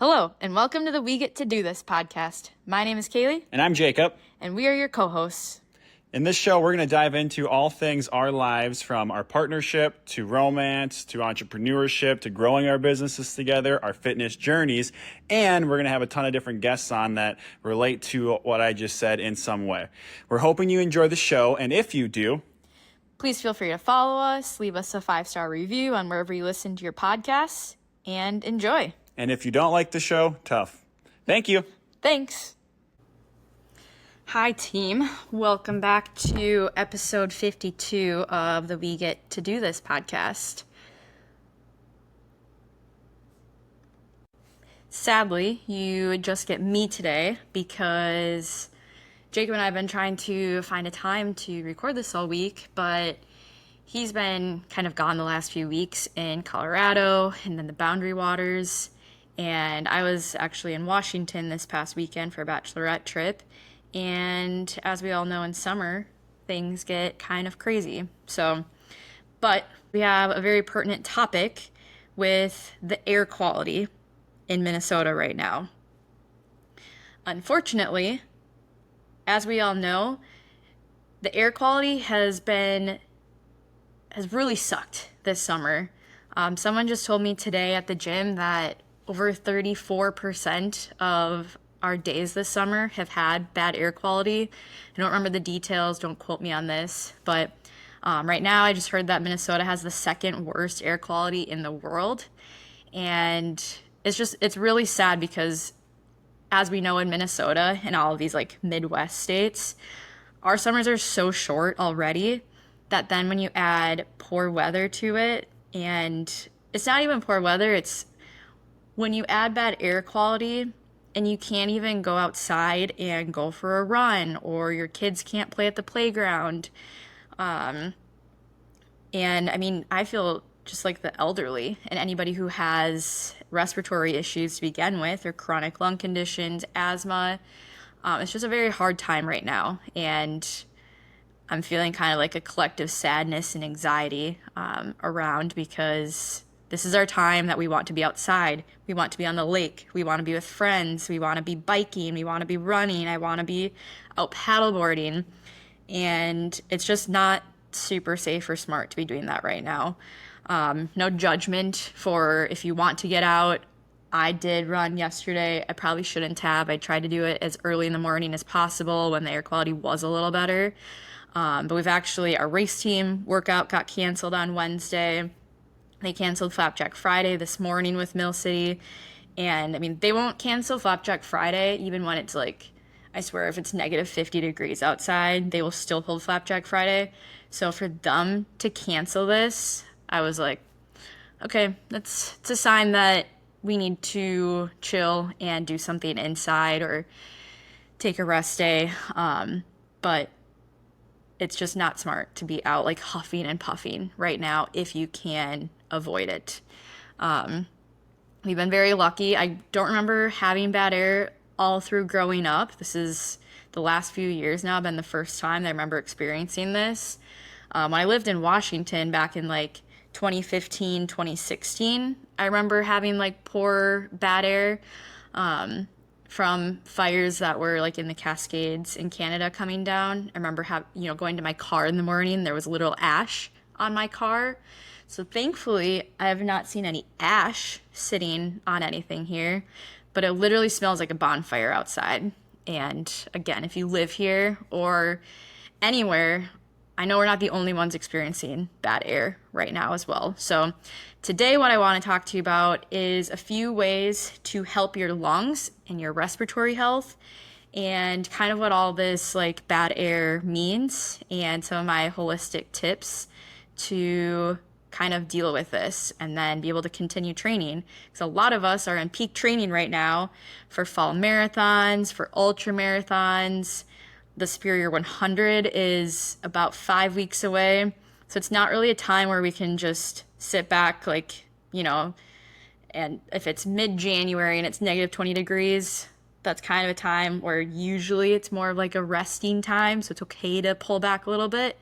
Hello, and welcome to the We Get to Do This podcast. My name is Kailee. And I'm Jacob. And we are your co-hosts. In this show, we're going to dive into all things our lives, from our partnership to romance to entrepreneurship to growing our businesses together, our fitness journeys, and we're going to have a ton of different guests on that relate to what I just said in some way. We're hoping you enjoy the show, and if you do, please feel free to follow us, leave us a 5-star review on wherever you listen to your podcasts, and enjoy. And if you don't like the show, tough. Thank you. Thanks. Hi, team. Welcome back to episode 52 of the We Get to Do This podcast. Sadly, you just get me today because Jacob and I have been trying to find a time to record this all week, but he's been kind of gone the last few weeks in Colorado and then the Boundary Waters. And I was actually in Washington this past weekend for a bachelorette trip. And as we all know, in summer, things get kind of crazy. But we have a very pertinent topic with the air quality in Minnesota right now. Unfortunately, as we all know, the air quality has really sucked this summer. Someone just told me today at the gym that over 34% of our days this summer have had bad air quality. I don't remember the details, don't quote me on this, but right now I just heard that Minnesota has the second worst air quality in the world. And it's really sad because, as we know, in Minnesota and all of these like Midwest states, our summers are so short already that then when you add poor weather to it, and it's not even poor weather, it's when you add bad air quality and you can't even go outside and go for a run, or your kids can't play at the playground. And I mean, I feel just like the elderly and anybody who has respiratory issues to begin with, or chronic lung conditions, asthma. It's just a very hard time right now. And I'm feeling kind of like a collective sadness and anxiety around, because this is our time that we want to be outside. We want to be on the lake. We want to be with friends. We want to be biking. We want to be running. I want to be out paddleboarding. And it's just not super safe or smart to be doing that right now. No judgment for if you want to get out. I did run yesterday. I probably shouldn't have. I tried to do it as early in the morning as possible when the air quality was a little better. But our race team workout got canceled on Wednesday. They canceled Flapjack Friday this morning with Mill City. And I mean, they won't cancel Flapjack Friday even when it's like, I swear, if it's negative 50 degrees outside, they will still hold Flapjack Friday. So for them to cancel this, I was like, okay, it's a sign that we need to chill and do something inside or take a rest day. But it's just not smart to be out like huffing and puffing right now if you can avoid it. We've been very lucky. I don't remember having bad air all through growing up. This is the last few years now been the first time that I remember experiencing this. When I lived in Washington back in like 2015, 2016, I remember having like poor bad air from fires that were like in the Cascades in Canada coming down. I remember going to my car in the morning, there was literal ash on my car. So thankfully, I have not seen any ash sitting on anything here, but it literally smells like a bonfire outside. And again, if you live here or anywhere, I know we're not the only ones experiencing bad air right now as well. So today what I want to talk to you about is a few ways to help your lungs and your respiratory health, and kind of what all this like bad air means, and some of my holistic tips to kind of deal with this and then be able to continue training. Because a lot of us are in peak training right now for fall marathons, for ultra marathons. The Superior 100 is about 5 weeks away. So it's not really a time where we can just sit back and if it's mid-January and it's negative 20 degrees, that's kind of a time where usually it's more of like a resting time. So it's okay to pull back a little bit.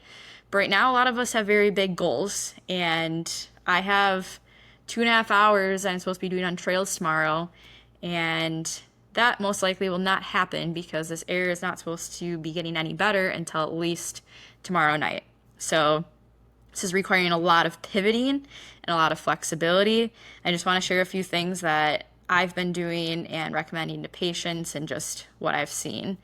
But right now, a lot of us have very big goals, and I have 2.5 hours I'm supposed to be doing on trails tomorrow, And that most likely will not happen because this air is not supposed to be getting any better until at least tomorrow night. So this is requiring a lot of pivoting and a lot of flexibility. I just want to share a few things that I've been doing and recommending to patients and just what I've seen.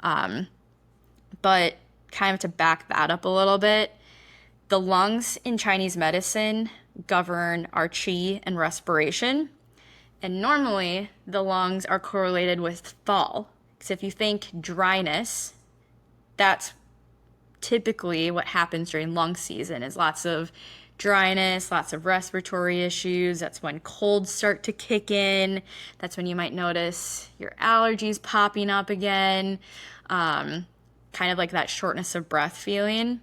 But kind of to back that up a little bit, the lungs in Chinese medicine govern our qi and respiration. And normally the lungs are correlated with fall. Because if you think dryness, that's typically what happens during lung season is lots of dryness, lots of respiratory issues. That's when colds start to kick in. That's when you might notice your allergies popping up again. Kind of like that shortness of breath feeling.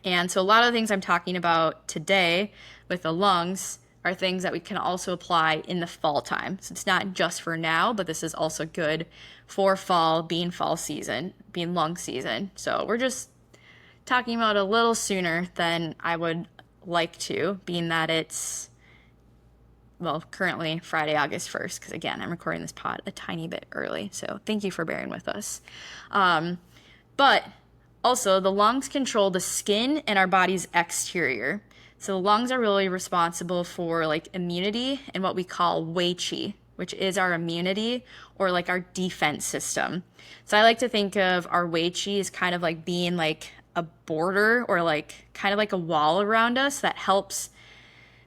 And so a lot of the things I'm talking about today with the lungs are things that we can also apply in the fall time. So it's not just for now, but this is also good for fall season, being lung season. So we're just talking about a little sooner than I would like to, being that it's, well, currently Friday, August 1st, because again, I'm recording this pod a tiny bit early. So thank you for bearing with us. But also, the lungs control the skin and our body's exterior. So the lungs are really responsible for like immunity and what we call wei qi, which is our immunity or like our defense system. So I like to think of our wei qi as kind of like being like a border or like kind of like a wall around us that helps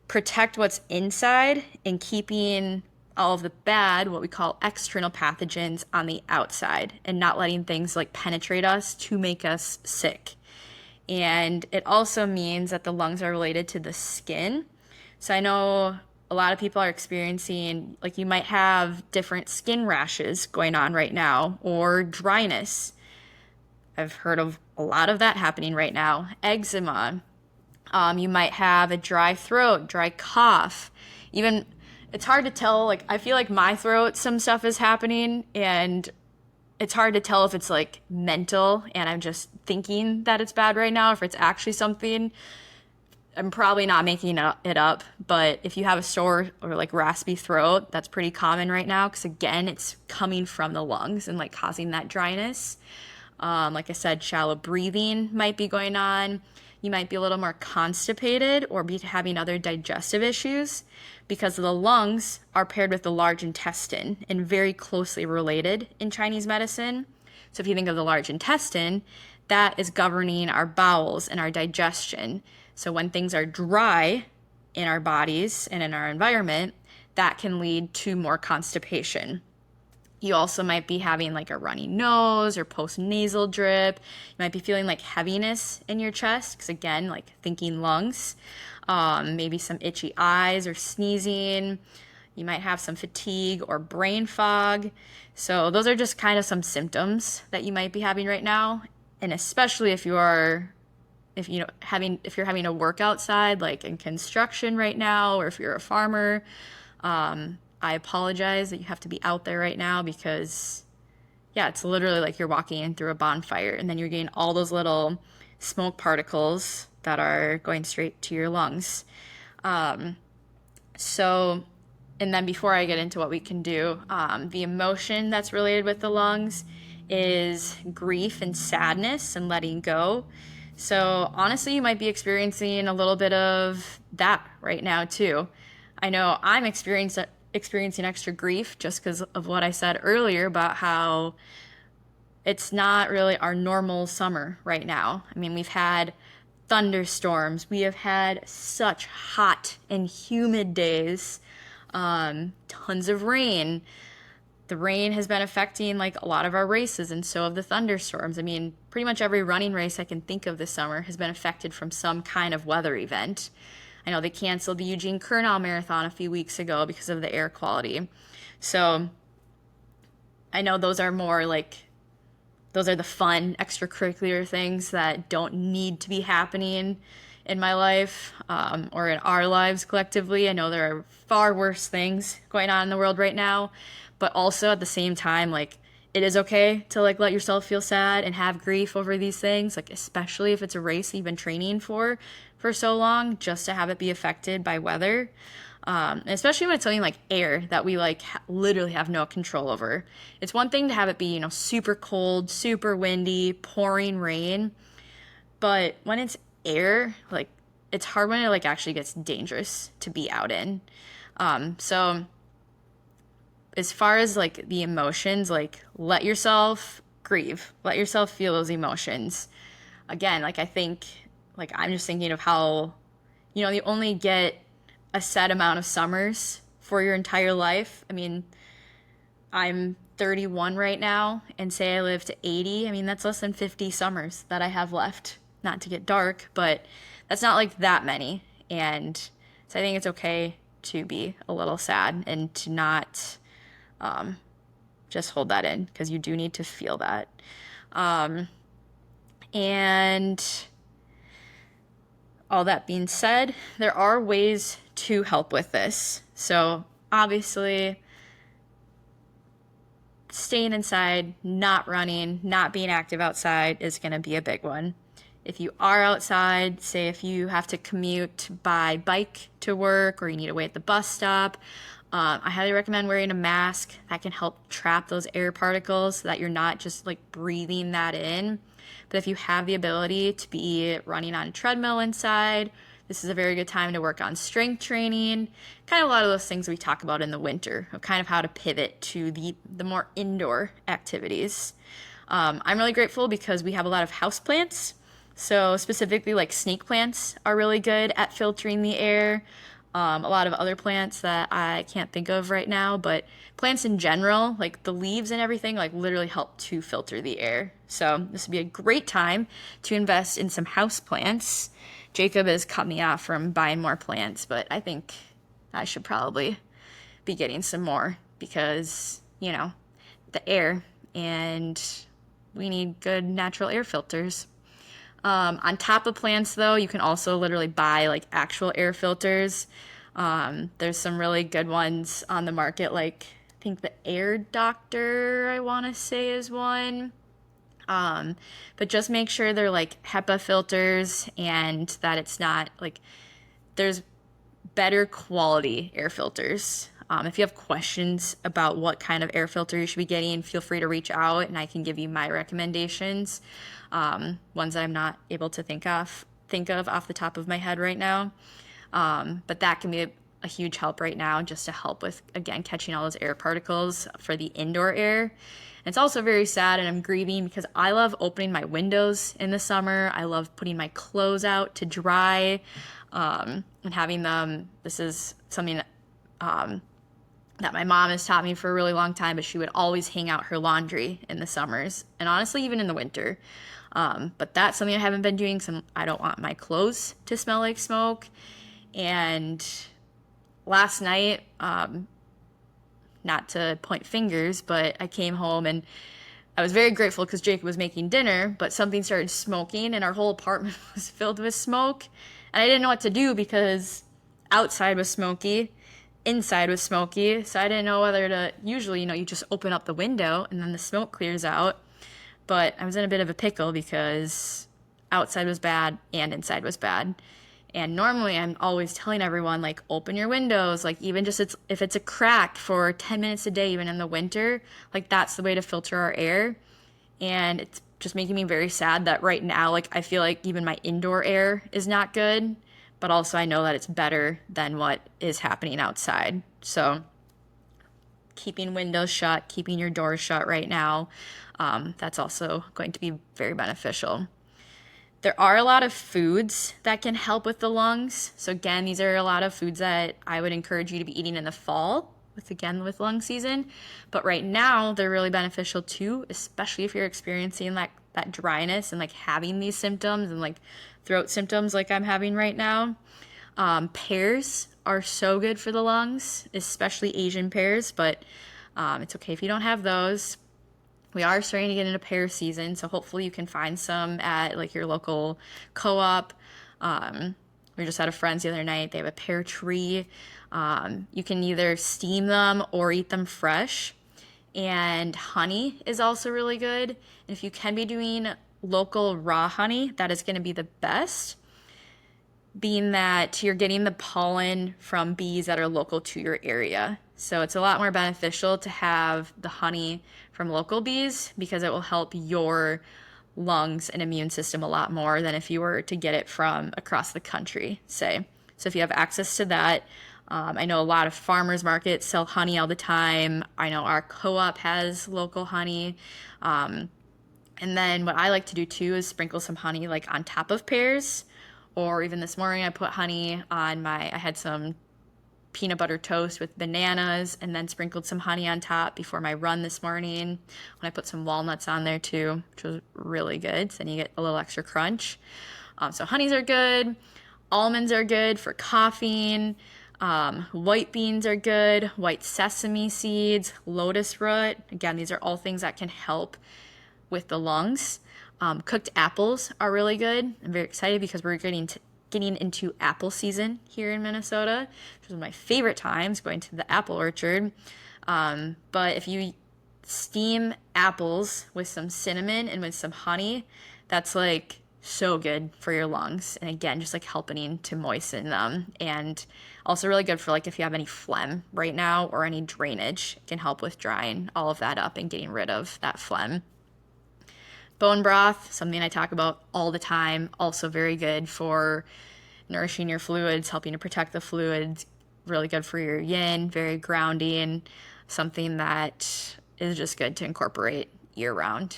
protect what's inside and keeping all of the bad, what we call external pathogens, on the outside and not letting things like penetrate us to make us sick. And it also means that the lungs are related to the skin. So I know a lot of people are experiencing, like you might have different skin rashes going on right now or dryness. I've heard of a lot of that happening right now. Eczema. You might have a dry throat, dry cough. Even it's hard to tell, like I feel like my throat, some stuff is happening and it's hard to tell if it's like mental and I'm just thinking that it's bad right now, if it's actually something. I'm probably not making it up, but if you have a sore or like raspy throat, that's pretty common right now because again, it's coming from the lungs and like causing that dryness. Like I said, shallow breathing might be going on. You might be a little more constipated or be having other digestive issues because the lungs are paired with the large intestine and very closely related in Chinese medicine. So if you think of the large intestine, that is governing our bowels and our digestion. So when things are dry in our bodies and in our environment, that can lead to more constipation. You also might be having like a runny nose or post-nasal drip. You might be feeling like heaviness in your chest, because again, like thinking lungs. Maybe some itchy eyes or sneezing. You might have some fatigue or brain fog. So those are just kind of some symptoms that you might be having right now. And especially if you're having to work outside, like in construction right now, or if you're a farmer, I apologize that you have to be out there right now because, yeah, it's literally like you're walking in through a bonfire and then you're getting all those little smoke particles that are going straight to your lungs. And then before I get into what we can do, the emotion that's related with the lungs is grief and sadness and letting go. So honestly, you might be experiencing a little bit of that right now too. I know I'm experiencing extra grief just because of what I said earlier about how it's not really our normal summer right now. I mean, we've had thunderstorms. We have had such hot and humid days, tons of rain. The rain has been affecting like a lot of our races and so have the thunderstorms. I mean, pretty much every running race I can think of this summer has been affected from some kind of weather event. I know they canceled the Eugene Kernall Marathon a few weeks ago because of the air quality. So I know those are the fun extracurricular things that don't need to be happening in my life or in our lives collectively. I know there are far worse things going on in the world right now, but also at the same time, like it is okay to like let yourself feel sad and have grief over these things, like especially if it's a race that you've been training for so long, just to have it be affected by weather. Especially when it's something like air that we like literally have no control over. It's one thing to have it be, super cold, super windy, pouring rain, but when it's air, like it's hard when it like actually gets dangerous to be out in. So as far as like the emotions, like let yourself grieve, let yourself feel those emotions. Again, like I think, like I'm just thinking of how, you only get a set amount of summers for your entire life. I mean, I'm 31 right now, and say I live to 80. I mean, that's less than 50 summers that I have left. Not to get dark, but that's not like that many. And so I think it's okay to be a little sad and to not just hold that in because you do need to feel that. And all that being said, there are ways to help with this. So obviously, staying inside, not running, not being active outside is going to be a big one. If you are outside, say if you have to commute by bike to work or you need to wait at the bus stop, I highly recommend wearing a mask. That can help trap those air particles so that you're not just like breathing that in. But if you have the ability to be running on a treadmill inside, this is a very good time to work on strength training. Kind of a lot of those things we talk about in the winter, of kind of how to pivot to the more indoor activities. I'm really grateful because we have a lot of houseplants. So specifically like snake plants are really good at filtering the air. A lot of other plants that I can't think of right now, but plants in general, like the leaves and everything, like literally help to filter the air. So this would be a great time to invest in some house plants. Jacob has cut me off from buying more plants, but I think I should probably be getting some more because, the air, and we need good natural air filters. On top of plants, though, you can also literally buy like actual air filters. There's some really good ones on the market, like I think the Air Doctor, I want to say, is one. But just make sure they're like HEPA filters and that it's not like there's better quality air filters. If you have questions about what kind of air filter you should be getting, feel free to reach out and I can give you my recommendations. Ones that I'm not able to think of off the top of my head right now. But that can be a huge help right now just to help with, again, catching all those air particles for the indoor air. And it's also very sad and I'm grieving because I love opening my windows in the summer. I love putting my clothes out to dry and having them. This is something that my mom has taught me for a really long time, but she would always hang out her laundry in the summers and honestly, even in the winter. But that's something I haven't been doing because I don't want my clothes to smell like smoke. And last night, not to point fingers, but I came home and I was very grateful because Jacob was making dinner, but something started smoking and our whole apartment was filled with smoke. And I didn't know what to do because outside was smoky, inside was smoky. So I didn't know whether to, usually, you just open up the window and then the smoke clears out. But I was in a bit of a pickle because outside was bad and inside was bad. And normally I'm always telling everyone, like, open your windows, like, even just if it's a crack for 10 minutes a day, even in the winter, like, that's the way to filter our air. And it's just making me very sad that right now, like, I feel like even my indoor air is not good, but also I know that it's better than what is happening outside. So keeping windows shut, keeping your doors shut right now, that's also going to be very beneficial. There are a lot of foods that can help with the lungs. So again, these are a lot of foods that I would encourage you to be eating in the fall, with lung season. But right now, they're really beneficial too, especially if you're experiencing that dryness and like having these symptoms and like throat symptoms like I'm having right now. Pears are so good for the lungs, especially Asian pears, but it's okay if you don't have those. We are starting to get into pear season, so hopefully you can find some at like your local co-op. We just had a friend's the other night. They have a pear tree. You can either steam them or eat them fresh. And honey is also really good. And if you can be doing local raw honey, that is going to be the best. being that you're getting the pollen from bees that are local to your area. So it's a lot more beneficial to have the honey from local bees because it will help your lungs and immune system a lot more than if you were to get it from across the country, say. So if you have access to that, I know a lot of farmers markets sell honey all the time. I know our co-op has local honey. And then what I like to do too is sprinkle some honey like on top of pears. Or even this morning I put honey on I had some peanut butter toast with bananas and then sprinkled some honey on top before my run this morning. When I put some walnuts on there too, which was really good. So then you get a little extra crunch. So honeys are good. Almonds are good for coughing. White beans are good. White sesame seeds, lotus root. Again, these are all things that can help with the lungs. Cooked apples are really good. I'm very excited because we're getting into apple season here in Minnesota, which is one of my favorite times, going to the apple orchard. But if you steam apples with some cinnamon and with some honey, that's like so good for your lungs. And again, just like helping to moisten them. And also really good for like if you have any phlegm right now or any drainage, it can help with drying all of that up and getting rid of that phlegm. Bone broth, something I talk about all the time, also very good for nourishing your fluids, helping to protect the fluids, really good for your yin, very grounding, something that is just good to incorporate year round.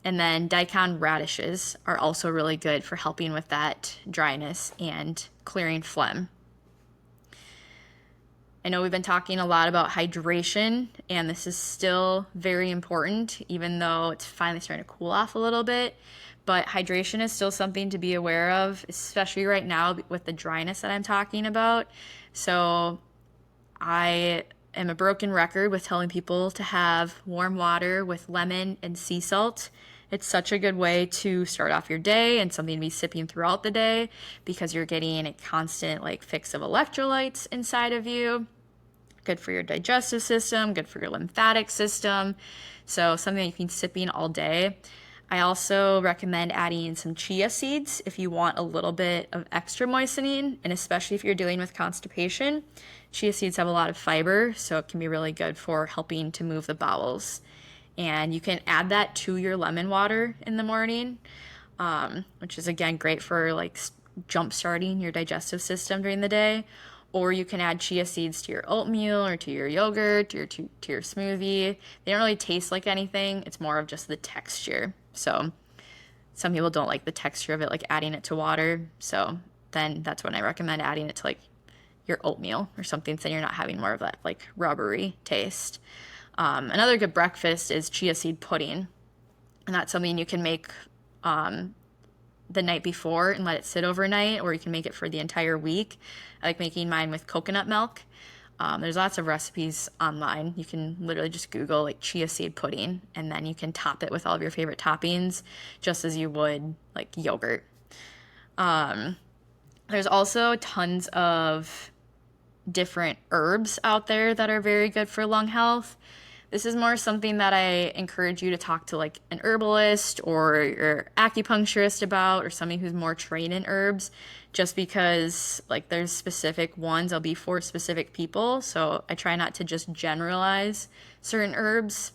And then daikon radishes are also really good for helping with that dryness and clearing phlegm. I know we've been talking a lot about hydration, and this is still very important, even though it's finally starting to cool off a little bit. But hydration is still something to be aware of, especially right now with the dryness that I'm talking about. So I am a broken record with telling people to have warm water with lemon and sea salt. It's such a good way to start off your day and something to be sipping throughout the day because you're getting a constant like fix of electrolytes inside of you. Good for your digestive system, good for your lymphatic system. So something you can be sipping all day. I also recommend adding some chia seeds if you want a little bit of extra moistening, and especially if you're dealing with constipation. Chia seeds have a lot of fiber, so it can be really good for helping to move the bowels. And you can add that to your lemon water in the morning, which is again great for like jump starting your digestive system during the day. Or you can add chia seeds to your oatmeal or to your yogurt, to your smoothie. They don't really taste like anything. It's more of just the texture. So some people don't like the texture of it, like adding it to water. So then that's when I recommend adding it to like your oatmeal or something so you're not having more of that like rubbery taste. Another good breakfast is chia seed pudding. And that's something you can make the night before and let it sit overnight, or you can make it for the entire week. I like making mine with coconut milk. There's lots of recipes online. You can literally just Google like chia seed pudding, and then you can top it with all of your favorite toppings, just as you would like yogurt. There's also tons of different herbs out there that are very good for lung health. This is more something that I encourage you to talk to like an herbalist or your acupuncturist about, or somebody who's more trained in herbs, just because like there's specific ones that'll be for specific people. So I try not to just generalize certain herbs.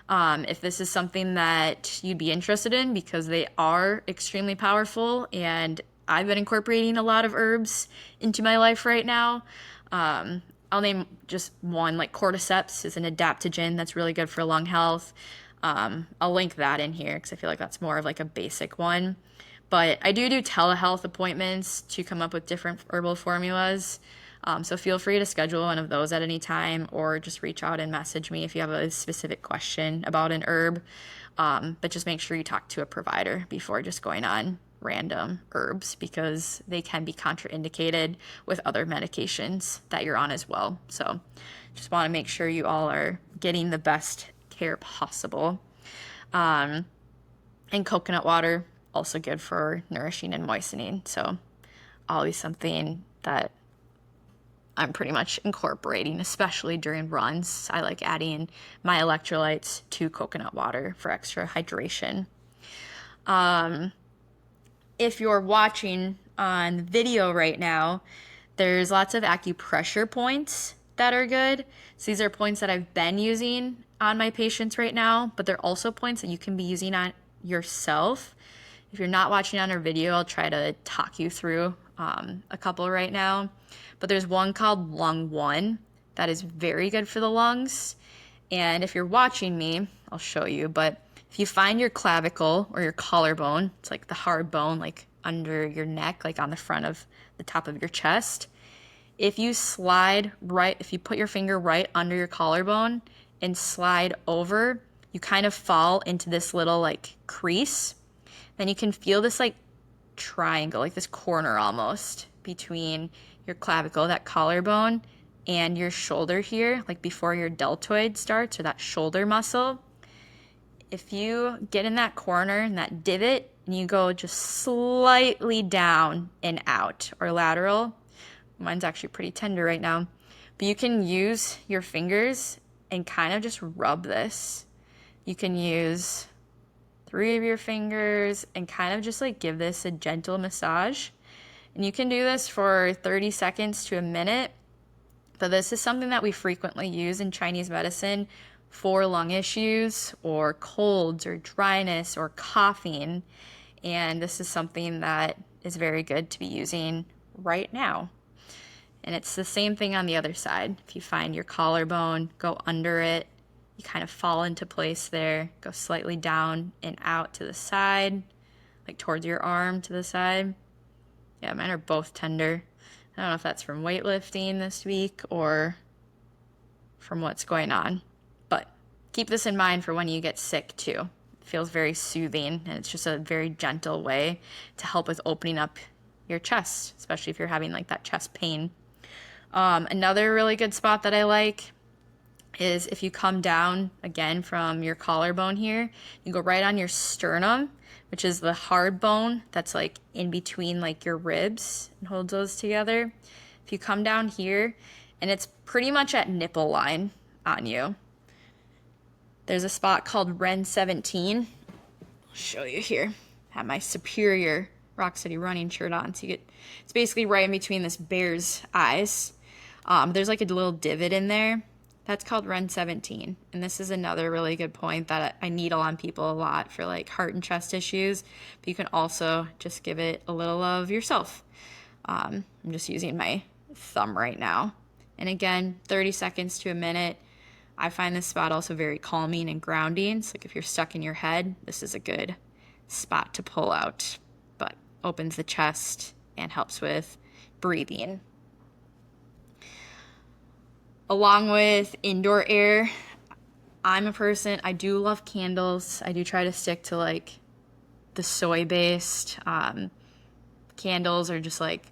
If this is something that you'd be interested in, because they are extremely powerful, and I've been incorporating a lot of herbs into my life right now. I'll name just one, like cordyceps is an adaptogen that's really good for lung health. I'll link that in here because I feel like that's more of like a basic one. But I do telehealth appointments to come up with different herbal formulas. So feel free to schedule one of those at any time, or just reach out and message me if you have a specific question about an herb. But just make sure you talk to a provider before just going on random herbs, because they can be contraindicated with other medications that you're on as well. So just want to make sure you all are getting the best care possible. And coconut water, also good for nourishing and moistening. So always something that I'm pretty much incorporating, especially during runs. I like adding my electrolytes to coconut water for extra hydration. If you're watching on video right now, there's lots of acupressure points that are good. So these are points that I've been using on my patients right now, but they're also points that you can be using on yourself. If you're not watching on our video, I'll try to talk you through a couple right now. But there's one called Lung 1 that is very good for the lungs. And if you're watching me, I'll show you, but if you find your clavicle or your collarbone, it's like the hard bone, like under your neck, like on the front of the top of your chest, if you put your finger right under your collarbone and slide over, you kind of fall into this little like crease. Then you can feel this like triangle, like this corner almost between your clavicle, that collarbone, and your shoulder here, like before your deltoid starts, or that shoulder muscle. If you get in that corner, in that divot, and you go just slightly down and out, or lateral, mine's actually pretty tender right now, but you can use your fingers and kind of just rub this. You can use 3 of your fingers and kind of just like give this a gentle massage. And you can do this for 30 seconds to a minute. But this is something that we frequently use in Chinese medicine for lung issues or colds or dryness or coughing. And this is something that is very good to be using right now. And it's the same thing on the other side. If you find your collarbone, go under it. You kind of fall into place there. Go slightly down and out to the side, like towards your arm to the side. Yeah, mine are both tender. I don't know if that's from weightlifting this week or from what's going on. But keep this in mind for when you get sick too. It feels very soothing, and it's just a very gentle way to help with opening up your chest, especially if you're having like that chest pain. Another really good spot that I like is if you come down again from your collarbone here, you go right on your sternum, which is the hard bone that's like in between like your ribs and holds those together. If you come down here, and it's pretty much at nipple line on you, there's a spot called Ren 17. I'll show you here. I have my Superior Rock City running shirt on, so it's basically right in between this bear's eyes. There's like a little divot in there. That's called Ren 17. And this is another really good point that I needle on people a lot for like heart and chest issues. But you can also just give it a little of yourself. I'm just using my thumb right now. And again, 30 seconds to a minute. I find this spot also very calming and grounding. So like if you're stuck in your head, this is a good spot to pull out. But opens the chest and helps with breathing. Along with indoor air, I'm a person, I do love candles. I do try to stick to like the soy-based candles, or just like,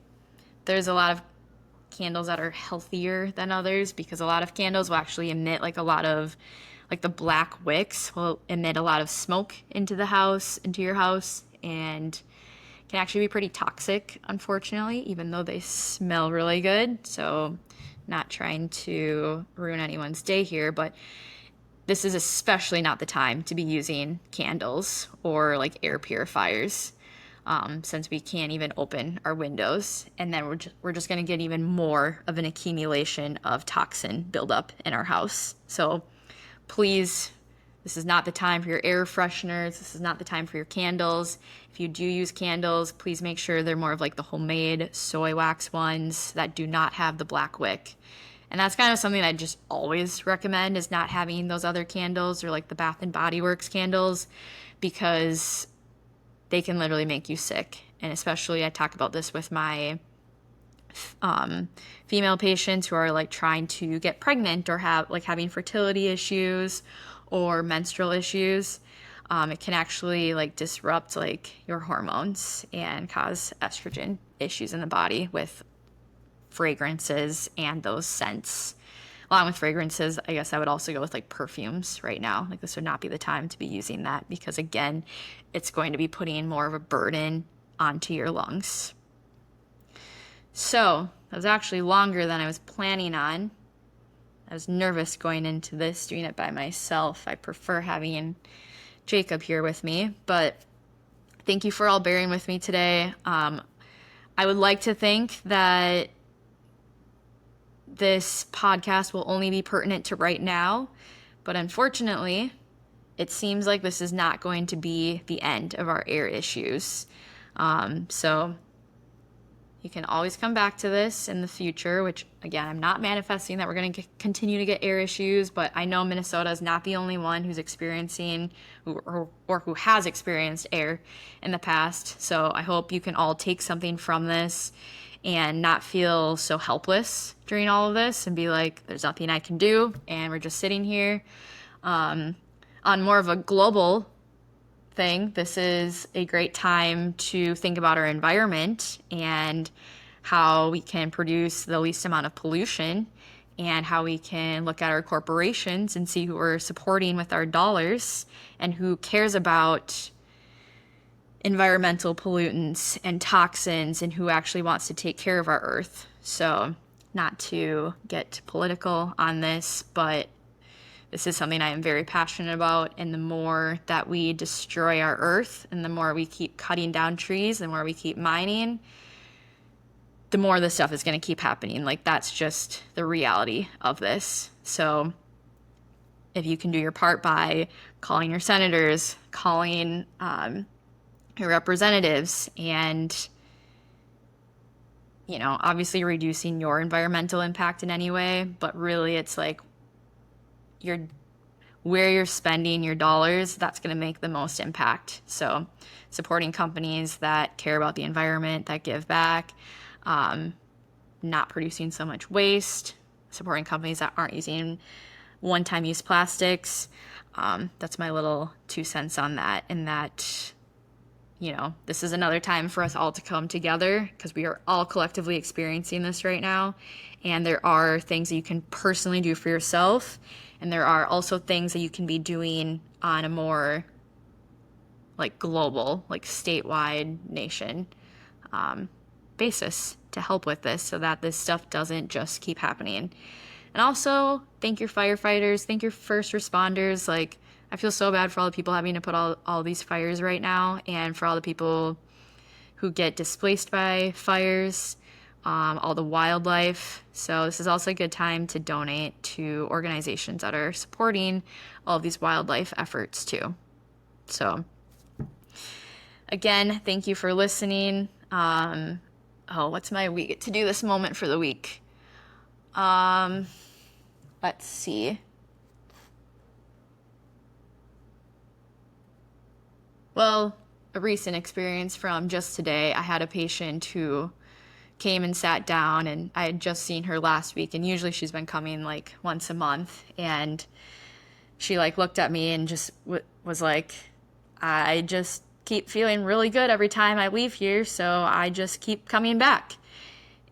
there's a lot of candles that are healthier than others, because a lot of candles will actually emit like a lot of, like the black wicks will emit a lot of smoke into your house, and can actually be pretty toxic, unfortunately, even though they smell really good. So not trying to ruin anyone's day here, but this is especially not the time to be using candles or like air purifiers, since we can't even open our windows, and then we're just going to get even more of an accumulation of toxin buildup in our house. So please, this is not the time for your air fresheners. This is not the time for your candles. If you do use candles, please make sure they're more of like the homemade soy wax ones that do not have the black wick. And that's kind of something I just always recommend, is not having those other candles or like the Bath and Body Works candles, because they can literally make you sick. And especially I talk about this with my female patients who are like trying to get pregnant or having fertility issues or menstrual issues. It can actually like disrupt like your hormones and cause estrogen issues in the body with fragrances and those scents. Along with fragrances, I guess I would also go with like perfumes right now. Like this would not be the time to be using that, because again, it's going to be putting more of a burden onto your lungs. So that was actually longer than I was planning on. I was nervous going into this, doing it by myself. I prefer having Jacob here with me, but thank you for all bearing with me today. I would like to think that this podcast will only be pertinent to right now, but unfortunately, it seems like this is not going to be the end of our air issues. So you can always come back to this in the future, which again, I'm not manifesting that we're going to continue to get air issues, but I know Minnesota is not the only one who's experiencing or who has experienced air in the past. So I hope you can all take something from this and not feel so helpless during all of this and be like, there's nothing I can do, and we're just sitting here. On more of a global thing, this is a great time to think about our environment and how we can produce the least amount of pollution, and how we can look at our corporations and see who we're supporting with our dollars and who cares about environmental pollutants and toxins and who actually wants to take care of our earth. So, not to get political on this, but this is something I am very passionate about, and the more that we destroy our earth and the more we keep cutting down trees, the more we keep mining, the more this stuff is going to keep happening. Like, that's just the reality of this. So if you can do your part by calling your senators, calling your representatives, and obviously reducing your environmental impact in any way, but really it's like where you're spending your dollars, that's going to make the most impact. So supporting companies that care about the environment, that give back, not producing so much waste, supporting companies that aren't using one-time use plastics. That's my little 2 cents on that. And that, this is another time for us all to come together, because we are all collectively experiencing this right now. And there are things that you can personally do for yourself. And there are also things that you can be doing on a more global, statewide nation basis to help with this, so that this stuff doesn't just keep happening. And also, thank your firefighters, thank your first responders. I feel so bad for all the people having to put all these fires right now, and for all the people who get displaced by fires, all the wildlife. So this is also a good time to donate to organizations that are supporting all of these wildlife efforts too. So again, thank you for listening. What's my week? To do this moment for the week. Let's see. Well, a recent experience from just today, I had a patient who came and sat down, and I had just seen her last week, and usually she's been coming once a month, and she looked at me and just was like, I just keep feeling really good every time I leave here, so I just keep coming back.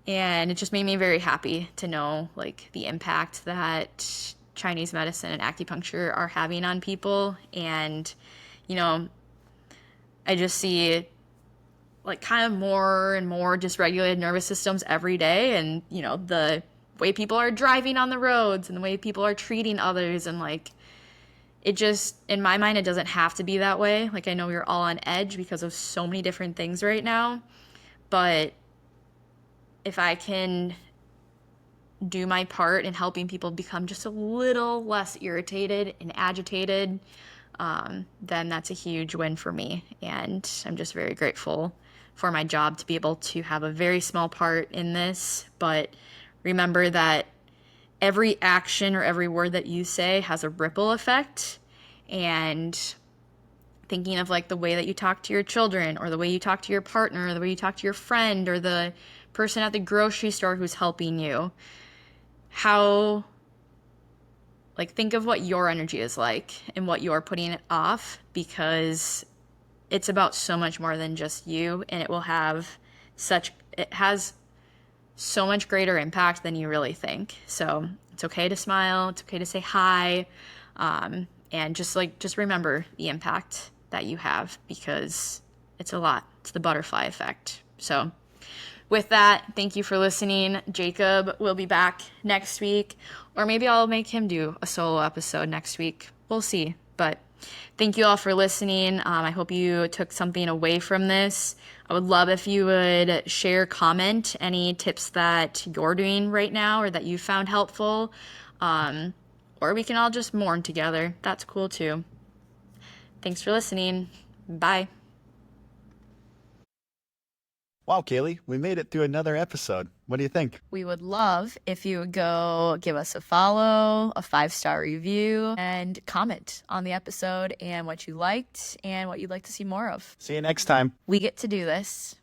And it just made me very happy to know the impact that Chinese medicine and acupuncture are having on people. And I just see kind of more and more dysregulated nervous systems every day, and the way people are driving on the roads and the way people are treating others, and it just, in my mind, it doesn't have to be that way. I know we're all on edge because of so many different things right now, but if I can do my part in helping people become just a little less irritated and agitated, then that's a huge win for me. And I'm just very grateful for my job to be able to have a very small part in this. But remember that every action or every word that you say has a ripple effect. And thinking of the way that you talk to your children, or the way you talk to your partner, or the way you talk to your friend, or the person at the grocery store who's helping you, how think of what your energy is like and what you're putting off, because it's about so much more than just you, and it has so much greater impact than you really think. So it's okay to smile, it's okay to say hi, and just remember the impact that you have, because it's a lot. It's the butterfly effect. So with that, thank you for listening. Jacob will be back next week, or maybe I'll make him do a solo episode next week. We'll see. But Thank you all for listening. I hope you took something away from this. I would love if you would share, comment any tips that you're doing right now or that you found helpful. Or we can all just mourn together. That's cool too. Thanks for listening. Bye. Wow, Kaylee, we made it through another episode. What do you think? We would love if you would go give us a follow, a 5-star review, and comment on the episode and what you liked and what you'd like to see more of. See you next time. We get to do this.